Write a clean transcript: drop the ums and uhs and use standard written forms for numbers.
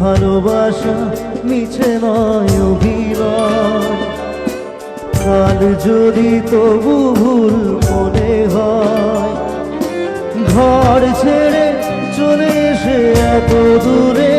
ভালোবাসা মিছে নয় অভিনয়। কাল যদি তবু ভুল মনে হয়, ঘর ছেড়ে চলে এসে এত দূরে